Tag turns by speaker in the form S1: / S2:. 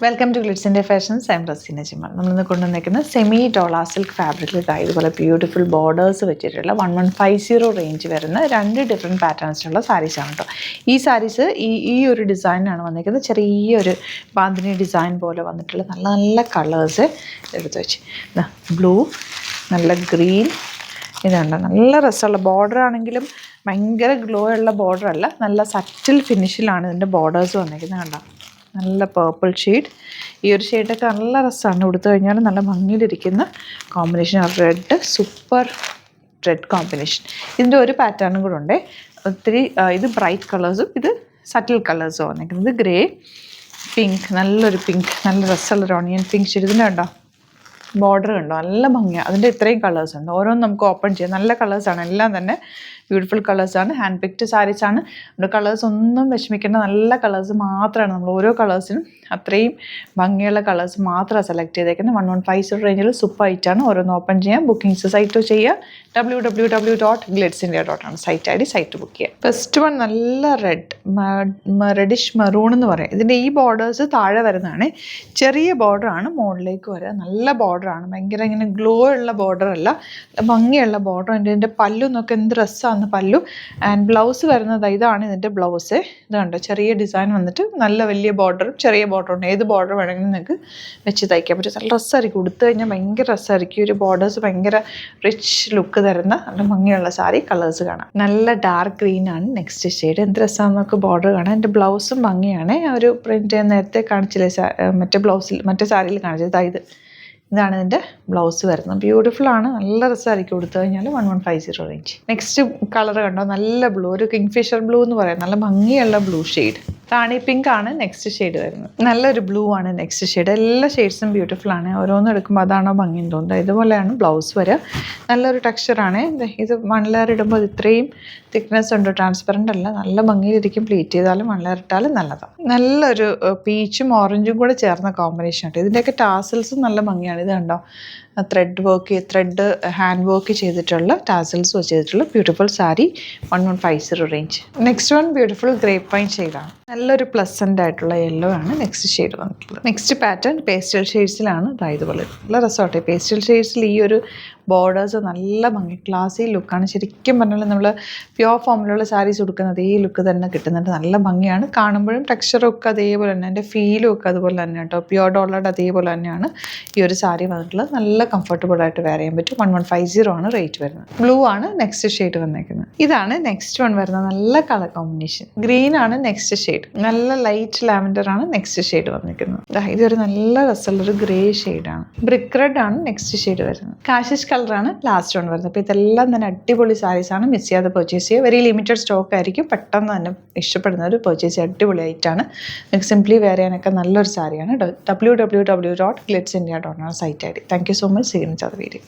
S1: Welcome to Glitz India fashions. I am Raseena Jimal. നമ്മളിന്ന് കൊണ്ടുവന്നിരിക്കുന്ന semi ഡോളാ silk ഫാബ്രിക്കിൽ ഇതുപോലെ ബ്യൂട്ടിഫുൾ ബോർഡേഴ്സ് വെച്ചിട്ടുള്ള 1150 റേഞ്ച് വരുന്ന 2 ഡിഫറെൻറ്റ് പാറ്റേൺസിലുള്ള സാരീസാണ് കേട്ടോ. ഈ സാരീസ് ഈ ഒരു ഡിസൈനാണ് വന്നിരിക്കുന്നത്. ചെറിയൊരു ബാന്തിനി ഡിസൈൻ പോലെ വന്നിട്ടുള്ള നല്ല നല്ല കളേഴ്സ് എടുത്ത് വെച്ച് ബ്ലൂ, നല്ല ഗ്രീൻ, ഇതുണ്ട്. നല്ല രസമുള്ള ബോർഡർ ആണെങ്കിലും ഭയങ്കര ഗ്ലോ ഉള്ള ബോർഡർ അല്ല, നല്ല സറ്റിൽ ഫിനിഷിലാണ് ഇതിൻ്റെ ബോർഡേഴ്സ് വന്നിരിക്കുന്നത്. കണ്ടോ, നല്ല പേർപ്പിൾ ഷെയ്ഡ്. ഈ ഒരു ഷെയ്ഡൊക്കെ നല്ല രസമാണ്. ഉടുത്തു കഴിഞ്ഞാൽ നല്ല ഭംഗിയിലിരിക്കുന്ന combination. Red, super red combination. ഇതിൻ്റെ ഒരു പാറ്റേണും കൂടെ ഉണ്ട്. ഒത്തിരി ഇത് ബ്രൈറ്റ് കളേഴ്സും ഇത് സറ്റിൽ കളേഴ്സും വന്നിരിക്കുന്നത്. ഗ്രേ, പിങ്ക്, നല്ലൊരു പിങ്ക്, നല്ല രസമുള്ളൊരു ഓണിയൻ പിങ്ക് ഷെയ്ഡ്. ഇതിൻ്റെ കണ്ടോ ബോർഡർ കണ്ടോ, നല്ല ഭംഗിയാണ്. അതിൻ്റെ ഇത്രയും കളേഴ്സ് ഉണ്ട്. ഓരോന്നും നമുക്ക് ഓപ്പൺ ചെയ്യാം. നല്ല കളേഴ്സാണ്, എല്ലാം തന്നെ ബ്യൂട്ടിഫുൾ കളേഴ്സാണ്. ഹാൻഡ് പിക്ഡ് സാരീസാണ്. നമ്മുടെ കളേഴ്സ് ഒന്നും വിഷമിക്കേണ്ട, നല്ല കളേഴ്സ് മാത്രമാണ്. നമ്മൾ ഓരോ കളേഴ്സിനും അത്രയും ഭംഗിയുള്ള കളേഴ്സ് മാത്രമാണ് സെലക്ട് ചെയ്തേക്കുന്നത്. 1150 റേഞ്ചിൽ സൂപ്പർ ആയിട്ടാണ്. ഓരോന്ന് ഓപ്പൺ ചെയ്യാം. ബുക്കിംഗ്സ് സൈറ്റ് ചെയ്യുക. www.glitzindia.com site ID, site book ചെയ്യുക. ഫസ്റ്റ് വൺ നല്ല റെഡിഷ് മെറൂൺ എന്ന് പറയാം. ഇതിൻ്റെ ഈ ബോർഡേഴ്സ് താഴെ വരുന്നതാണ്. ചെറിയ ബോർഡറാണ്, മുകളിലേക്ക് വരിക. നല്ല ബോർഡറാണ്, ഭയങ്കര ഇങ്ങനെ ഗ്ലോ ഉള്ള ബോർഡർ അല്ല, ഭംഗിയുള്ള ബോർഡർ. ഇതിൻ്റെ പല്ലു നോക്കി എന്ത് രസമാണ് പല്ലു. ആൻഡ് ബ്ലൗസ് വരുന്നത് ഇതാണ് ഇതിൻ്റെ ബ്ലൗസ്. ഇത് കണ്ടോ, ചെറിയ ഡിസൈൻ വന്നിട്ട് നല്ല വലിയ ബോർഡറും ചെറിയ ബോർഡറും. ഏത് ബോർഡർ വേണമെങ്കിലും നിങ്ങൾക്ക് വെച്ച് തയ്ക്കാൻ പറ്റും. നല്ല രസമായിരിക്കും, ഉടുത്തു കഴിഞ്ഞാൽ ഭയങ്കര രസമായിരിക്കും. ഒരു ബോർഡേഴ്സ് ഭയങ്കര റിച്ച് ലുക്ക് തരുന്ന നല്ല ഭംഗിയുള്ള സാരി. കളേഴ്സ് കാണാം. നല്ല ഡാർക്ക് ഗ്രീൻ ആണ് നെക്സ്റ്റ് ഷെയ്ഡ്. എന്ത് രസമാണെന്ന് നമുക്ക് ബോർഡർ കാണാം. എൻ്റെ ബ്ലൗസും ഭംഗിയാണ്. ആ ഒരു പ്രിൻറ്റ് നേരത്തെ കാണിച്ചില്ലേ മറ്റേ സാരിയിൽ കാണിച്ചത്. ഇതാണ് ഇതിൻ്റെ ബ്ലൗസ് വരുന്നത്. ബ്യൂട്ടിഫുൾ ആണ്, നല്ല രസമായിരിക്കും ഉടുത്തു കഴിഞ്ഞാൽ. 1150 റേഞ്ച്. നെക്സ്റ്റ് കളർ കണ്ടോ, നല്ല ബ്ലൂ, ഒരു കിങ്ഫിഷർ ബ്ലൂ എന്ന് പറയാം. നല്ല ഭംഗിയുള്ള ബ്ലൂ ഷെയ്ഡ്. റാണി പിങ്ക് ആണ് നെക്സ്റ്റ് ഷെയ്ഡ് വരുന്നത്. നല്ലൊരു ബ്ലൂ ആണ് നെക്സ്റ്റ് ഷെയ്ഡ്. എല്ലാ ഷെയ്ഡ്സും ബ്യൂട്ടിഫുൾ ആണ്. ഓരോന്നും എടുക്കുമ്പോൾ അതാണോ ഭംഗി എന്ന് തോന്നുന്നത്. ഇതുപോലെയാണ് ബ്ലൗസ് വരിക. നല്ലൊരു ടെക്സ്ചറാണ്. ഇത് 1 ലെയർ ഇടുമ്പോൾ ഇത്രയും തിക്നെസ് ഉണ്ട്, ട്രാൻസ്പെറൻ്റ് അല്ല. നല്ല ഭംഗിയിലിരിക്കും. പ്ലീറ്റ് ചെയ്താലും 1 ലെയർ ഇട്ടാലും നല്ലതാണ്. നല്ലൊരു പീച്ചും ഓറഞ്ചും കൂടെ ചേർന്ന കോമ്പിനേഷൻ ഉണ്ട്. ഇതിൻ്റെയൊക്കെ ടാസൽസും നല്ല ഭംഗിയാണ്. ഇത് കണ്ടോ, ത്രെഡ് ഹാൻഡ് വർക്ക് ചെയ്തിട്ടുള്ള ടാസൽസ് ചെയ്തിട്ടുള്ള beautiful sari. 1150 range. Next one beautiful grape wine ഷെയ്ഡാണ്. നല്ലൊരു പ്ലസൻ്റ് ആയിട്ടുള്ള യെല്ലോ ആണ് നെക്സ്റ്റ് ഷെയ്ഡ് വന്നിട്ടുള്ളത്. നെക്സ്റ്റ് പാറ്റേൺ പേസ്റ്റൽ ഷെയ്ഡ്സിലാണ്. ഇതുപോലെ നല്ല രസമാട്ടെ. പേസ്റ്റൽ ഷെയ്ഡ്സിൽ ഈ ഒരു ബോർഡേഴ്സ് നല്ല ഭംഗി, ക്ലാസി ലുക്കാണ്. ശരിക്കും പറഞ്ഞാൽ നമ്മൾ പ്യോർ ഫോമിലുള്ള സാരീസ് കൊടുക്കുന്ന അതേ ലുക്ക് തന്നെ കിട്ടുന്നുണ്ട്. നല്ല ഭംഗിയാണ് കാണുമ്പോഴും. ടെക്സ്ചറും ഒക്കെ അതേപോലെ തന്നെ, എൻ്റെ ഫീലും ഒക്കെ അതുപോലെ തന്നെ കേട്ടോ. പ്യോർ ഡോളറുടെ അതേപോലെ തന്നെയാണ് ഈ ഒരു സാരി വന്നിട്ടുള്ളത്. നല്ല കംഫർട്ടബിൾ ആയിട്ട് വെയർ ചെയ്യാൻ പറ്റും. 1150 ആണ് റേറ്റ് വരുന്നത്. ബ്ലൂ ആണ് നെക്സ്റ്റ് ഷെയ്ഡ് വന്നേക്കുന്നത്. ഇതാണ് നെക്സ്റ്റ് വൺ വരുന്നത്. നല്ല കളർ കോമ്പിനേഷൻ. ഗ്രീൻ ആണ് നെക്സ്റ്റ് ഷെയ്ഡ്. നല്ല ലൈറ്റ് ലാവൻഡർ ആണ് നെക്സ്റ്റ് ഷെയ്ഡ് വന്നിരിക്കുന്നത്. ഇതൊരു നല്ല രസമുള്ളൊരു ഗ്രേ ഷെയ്ഡാണ്. ബ്രിക്ക് റെഡ് ആണ് നെക്സ്റ്റ് ഷെയ്ഡ് വരുന്നത്. കാഷിഷ് കളറാണ് ലാസ്റ്റ് വൺ വരുന്നത്. അപ്പോൾ ഇതെല്ലാം തന്നെ അടിപൊളി സാരീസാണ്. മിസ് ചെയ്യാതെ പർച്ചേസ് ചെയ്യുക. വെരി ലിമിറ്റഡ് സ്റ്റോക്ക് ആയിരിക്കും. പെട്ടെന്ന് തന്നെ ഇഷ്ടപ്പെടുന്നവർ പർച്ചേസ് ചെയ്യുക. അടിപൊളിയായിട്ടാണ്. നിങ്ങൾക്ക് സിംപ്ലി വെയർ ചെയ്യാനൊക്കെ നല്ലൊരു സാരിയാണ്. www.glitzindia.com site ID. Thank you so much. See you in the video.